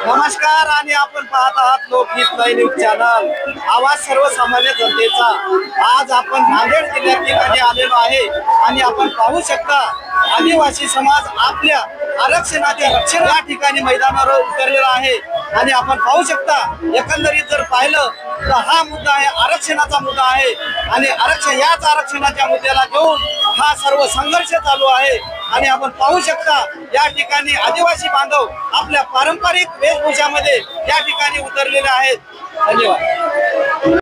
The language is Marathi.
नमस्कार आणि आपण पाहत आहात लोकहित न्यूज चॅनल, आवाज सर्वसामान्य जनतेचा। आज आपण नांदेड जिल्ह्यात ठिकाणी आलेलो आहे आणि आपण पाहू शकता आदिवासी समाज आपल्या आरक्षणाच्या रक्षण या ठिकाणी मैदानावर उतरलेला आहे। आणि आपण पाहू शकता एकंदरीत जर पाहिलं तर हा मुद्दा आहे आरक्षणाचा मुद्दा आहे आणि याच आरक्षणाच्या मुद्द्याला घेऊन हा सर्व संघर्ष चालू आहे। आणि आपण पाहू शकता या ठिकाणी आदिवासी बांधव आपल्या पारंपरिक वेशभूषामध्ये या ठिकाणी उतरलेले आहेत। धन्यवाद।